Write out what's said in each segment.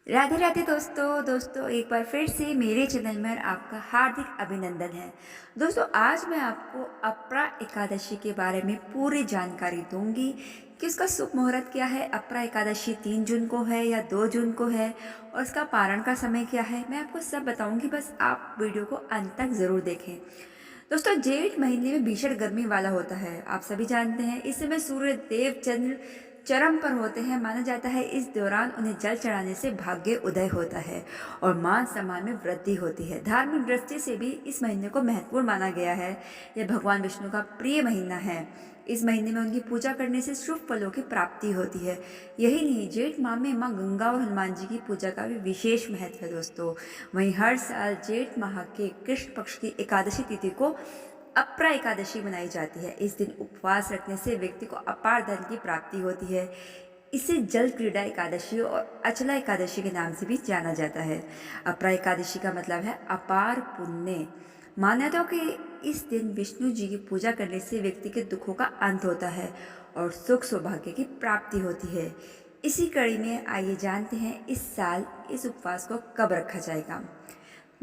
राधे राधे दोस्तों एक बार फिर से मेरे चैनल में आपका हार्दिक अभिनंदन है। दोस्तों आज मैं आपको अपरा एकादशी के बारे में पूरी जानकारी दूंगी कि उसका शुभ मुहूर्त क्या है। अपरा एकादशी 3 जून को है या 2 जून को है और उसका पारण का समय क्या है, मैं आपको सब बताऊंगी। बस आप वीडियो को अंत तक ज़रूर देखें। दोस्तों जेठ महीने में भीषण गर्मी वाला होता है, आप सभी जानते हैं। इस समय सूर्य देव चंद्र चरम पर होते हैं। माना जाता है इस दौरान उन्हें जल चढ़ाने से भाग्य उदय होता है और मान सम्मान में वृद्धि होती है। धार्मिक दृष्टि से भी इस महीने को महत्वपूर्ण माना गया है। यह भगवान विष्णु का प्रिय महीना है। इस महीने में उनकी पूजा करने से शुभ फलों की प्राप्ति होती है। यही नहीं, जेठ माह में माँ गंगा और हनुमान जी की पूजा का भी विशेष महत्व है दोस्तों। वहीं हर साल जेठ माह के कृष्ण पक्ष की एकादशी तिथि को अपरा एकादशी मनाई जाती है। इस दिन उपवास रखने से व्यक्ति को अपार धन की प्राप्ति होती है। इसे जल क्रीड़ा एकादशी और अचला एकादशी के नाम से भी जाना जाता है। अपरा एकादशी का मतलब है अपार पुण्य। मान्यता कि इस दिन विष्णु जी की पूजा करने से व्यक्ति के दुखों का अंत होता है और सुख सौभाग्य की प्राप्ति होती है। इसी कड़ी में आइए जानते हैं इस साल इस उपवास को कब रखा जाएगा।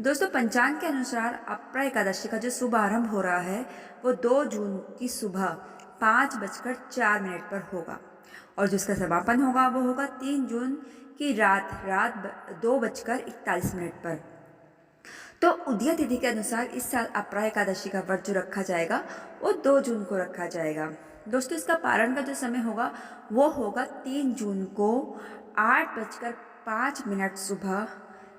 दोस्तों पंचांग के अनुसार अपरा एकादशी का जो शुभारंभ हो रहा है वो 2 जून की सुबह 5:04 पर होगा और जो इसका समापन होगा वो होगा 3 जून की रात रात 2:41 पर। तो उदय तिथि के अनुसार इस साल अपरा एकादशी का व्रत जो रखा जाएगा वो 2 जून को रखा जाएगा। दोस्तों इसका पारण का जो समय होगा वो होगा 3 जून को 8:05 सुबह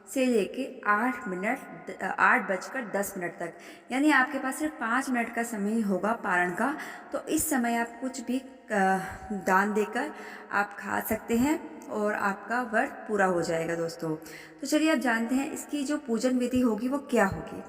से लेके 8:10 तक, यानी आपके पास सिर्फ 5 मिनट का समय ही होगा पारण का। तो इस समय आप कुछ भी दान देकर आप खा सकते हैं और आपका व्रत पूरा हो जाएगा दोस्तों। तो चलिए आप जानते हैं इसकी जो पूजन विधि होगी वो क्या होगी।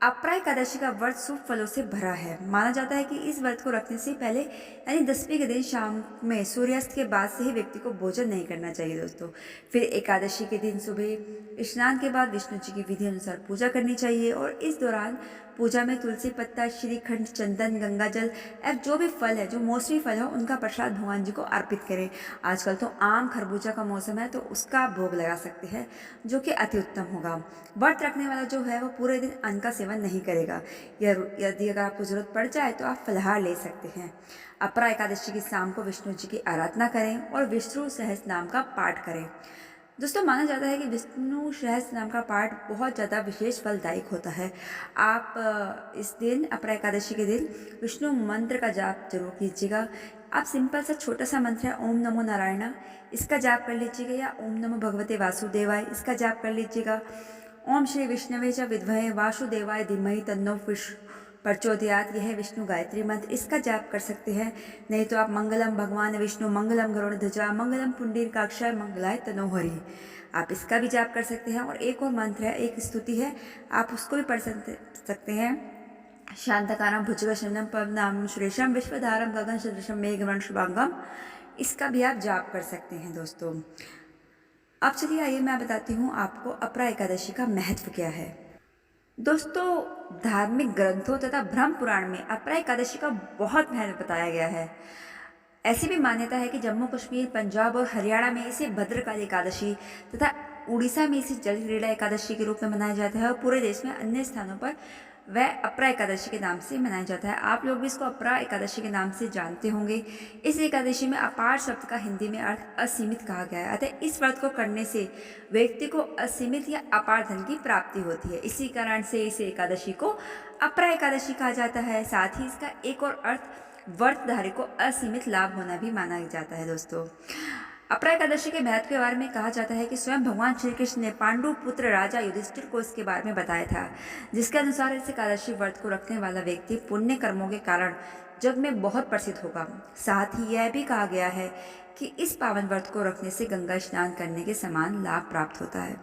अपरा एकादशी का व्रत शुभ फलों से भरा है। माना जाता है कि इस व्रत को रखने से पहले यानी 10वीं के दिन शाम में सूर्यास्त के बाद से ही व्यक्ति को भोजन नहीं करना चाहिए दोस्तों। फिर एकादशी के दिन सुबह स्नान के बाद विष्णु जी की विधि अनुसार पूजा करनी चाहिए और इस दौरान पूजा में तुलसी पत्ता, श्रीखंड, चंदन, गंगा जल और जो भी फल है, जो मौसमी फल हो, उनका प्रसाद भगवान जी को अर्पित करें। आजकल तो आम खरबूजा का मौसम है तो उसका भोग लगा सकते हैं, जो कि अति उत्तम होगा। व्रत रखने वाला जो है वो पूरे दिन अन्न का सेवन नहीं करेगा। यदि अगर आपको जरूरत पड़ जाए तो आप फलाहार ले सकते हैं। अपरा एकादशी की शाम को विष्णु जी की आराधना करें और विष्णु सहस्त्र नाम का पाठ करें। दोस्तों माना जाता है कि विष्णु सहस्त्र नाम का पाठ बहुत ज़्यादा विशेष फलदायक होता है। आप इस दिन अपरा एकादशी के दिन विष्णु मंत्र का जाप जरूर कीजिएगा। आप सिंपल सा छोटा सा मंत्र है ओम नमो नारायण, इसका जाप कर लीजिएगा, या ओम नमो भगवते वासुदेवाय, इसका जाप कर लीजिएगा। ओम श्री विष्णवे च विद्महे वासुदेवाय धीमहि तन्नो प्रचोदयात, यह है विष्णु गायत्री मंत्र, इसका जाप कर सकते हैं। नहीं तो आप मंगलम भगवान विष्णु, मंगलम गरुड़ध्वजा, मंगलम पुंडरीकाक्षाय, मंगलाय तनोहरि, आप इसका भी जाप कर सकते हैं। और एक और मंत्र है, एक स्तुति है, आप उसको भी पढ़ सकते हैं। शांतकारम भुजगशयनम पवनाम सुरेशम विश्वधारम गगन सदृशम मेघवर्ण शुभांगम, इसका भी आप जाप कर सकते हैं दोस्तों। अब चलिए आइए मैं बताती हूँ आपको अपरा एकादशी का महत्व क्या है। दोस्तों धार्मिक ग्रंथों तथा ब्रह्म पुराण में अपरा एकादशी का बहुत महत्व बताया गया है। ऐसी भी मान्यता है कि जम्मू कश्मीर, पंजाब और हरियाणा में इसे भद्रकाली एकादशी तथा उड़ीसा में इसे जल क्रीड़ा एकादशी के रूप में मनाया जाता है और पूरे देश में अन्य स्थानों पर वह अपरा एकादशी के नाम से मनाया जाता है। आप लोग भी इसको अपरा एकादशी के नाम से जानते होंगे। इस एकादशी में अपार शब्द का हिंदी में अर्थ असीमित कहा गया है, अतः इस व्रत को करने से व्यक्ति को असीमित या अपार धन की प्राप्ति होती है। इसी कारण से इस एकादशी को अपरा एकादशी कहा जाता है। साथ ही इसका एक और अर्थ व्रतधारी को असीमित लाभ होना भी माना जाता है दोस्तों। अपरा एकादशी के महत्व के बारे में कहा जाता है कि स्वयं भगवान श्री कृष्ण ने पांडु पुत्र राजा युधिष्ठिर को इसके बारे में बताया था, जिसके अनुसार इस एकादशी व्रत को रखने वाला व्यक्ति पुण्य कर्मों के कारण जग में बहुत प्रसिद्ध होगा। साथ ही यह भी कहा गया है कि इस पावन व्रत को रखने से गंगा स्नान करने के समान लाभ प्राप्त होता है।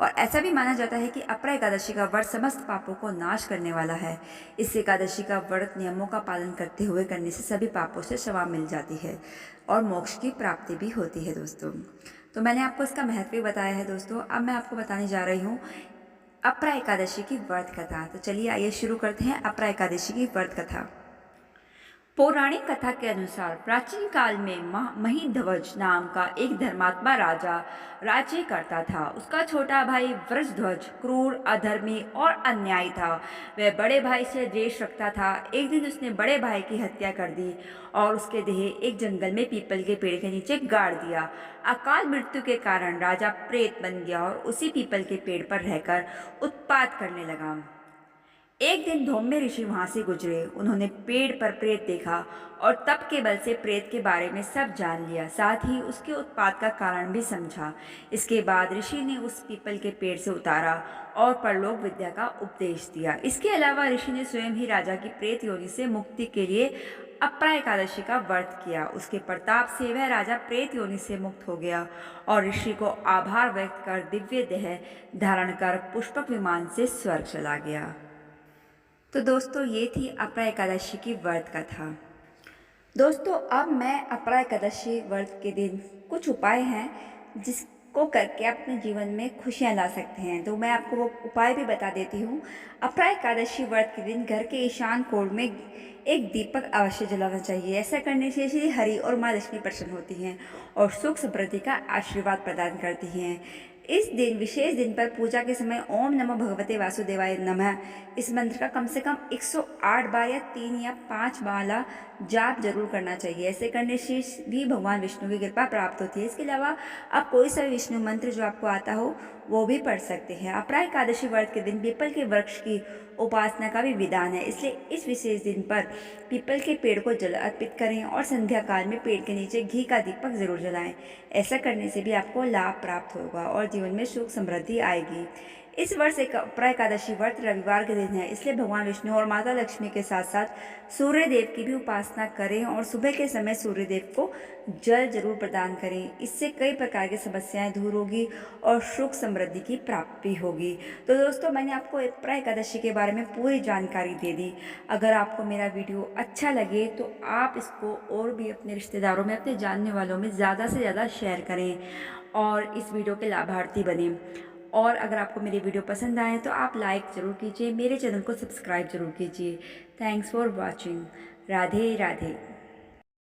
और ऐसा भी माना जाता है कि अपरा एकादशी का व्रत समस्त पापों को नाश करने वाला है। इस एकादशी का व्रत नियमों का पालन करते हुए करने से सभी पापों से क्षमा मिल जाती है और मोक्ष की प्राप्ति भी होती है दोस्तों। तो मैंने आपको इसका महत्व भी बताया है दोस्तों। अब मैं आपको बताने जा रही हूँ अपरा एकादशी की व्रत कथा। तो चलिए आइए शुरू करते हैं अपरा एकादशी की व्रत कथा। पौराणिक कथा के अनुसार प्राचीन काल में महीध्वज नाम का एक धर्मात्मा राजा राज्य करता था। उसका छोटा भाई वृषध्वज क्रूर, अधर्मी और अन्यायी था। वह बड़े भाई से द्वेष रखता था। एक दिन उसने बड़े भाई की हत्या कर दी और उसके देह एक जंगल में पीपल के पेड़ के नीचे गाड़ दिया। अकाल मृत्यु के कारण राजा प्रेत बन गया और उसी पीपल के पेड़ पर रहकर उत्पात करने लगा। एक दिन धौम्य ऋषि वहां से गुजरे। उन्होंने पेड़ पर प्रेत देखा और तप के बल से प्रेत के बारे में सब जान लिया, साथ ही उसके उत्पात का कारण भी समझा। इसके बाद ऋषि ने उस पीपल के पेड़ से उतारा और परलोक विद्या का उपदेश दिया। इसके अलावा ऋषि ने स्वयं ही राजा की प्रेत योनि से मुक्ति के लिए अपरा एकादशी का व्रत किया। उसके प्रताप से वह राजा प्रेत योनि से मुक्त हो गया और ऋषि को आभार व्यक्त कर दिव्य देह धारण कर पुष्पक विमान से स्वर्ग चला गया। तो दोस्तों, ये थी अपरा एकादशी की व्रत कथा। दोस्तों, अब मैं अपरा एकादशी व्रत के दिन कुछ उपाय हैं जिसको करके आप अपने जीवन में खुशियां ला सकते हैं, तो मैं आपको वो उपाय भी बता देती हूँ। अपरा एकादशी व्रत के दिन घर के ईशान कोण में एक दीपक अवश्य जलाना चाहिए। ऐसा करने से श्री हरि और माँ लक्ष्मी प्रसन्न होती हैं और सुख समृद्धि का आशीर्वाद प्रदान करती हैं। इस दिन, विशेष दिन पर पूजा के समय ओम नमो भगवते वासुदेवाय नमः इस मंत्र का कम से कम 108 बार या 3 या 5 माला जाप जरूर करना चाहिए। ऐसे करने से भी भगवान विष्णु की कृपा प्राप्त होती है। इसके अलावा आप कोई सा विष्णु मंत्र जो आपको आता हो वो भी पढ़ सकते हैं। अपरा एकादशी व्रत के दिन पीपल के वृक्ष की उपासना का भी विधान है, इसलिए इस विशेष दिन पर पीपल के पेड़ को जल अर्पित करें और संध्या काल में पेड़ के नीचे घी का दीपक जरूर जलाएं। ऐसा करने से भी आपको लाभ प्राप्त होगा और जीवन में सुख समृद्धि आएगी। इस वर्ष एक अपरा एकादशी व्रत रविवार के दिन है, इसलिए भगवान विष्णु और माता लक्ष्मी के साथ साथ सूर्य देव की भी उपासना करें और सुबह के समय सूर्य देव को जल जरूर प्रदान करें। इससे कई प्रकार की समस्याएं दूर होगी और सुख समृद्धि की प्राप्ति होगी। तो दोस्तों, मैंने आपको अपरा एकादशी के बारे में पूरी जानकारी दे दी। अगर आपको मेरा वीडियो अच्छा लगे तो आप इसको और भी अपने रिश्तेदारों में, अपने जानने वालों में ज़्यादा से ज़्यादा शेयर करें और इस वीडियो के लाभार्थी बनें। और अगर आपको मेरी वीडियो पसंद आए तो आप लाइक ज़रूर कीजिए, मेरे चैनल को सब्सक्राइब ज़रूर कीजिए। Thanks for watching. Radhe Radhe.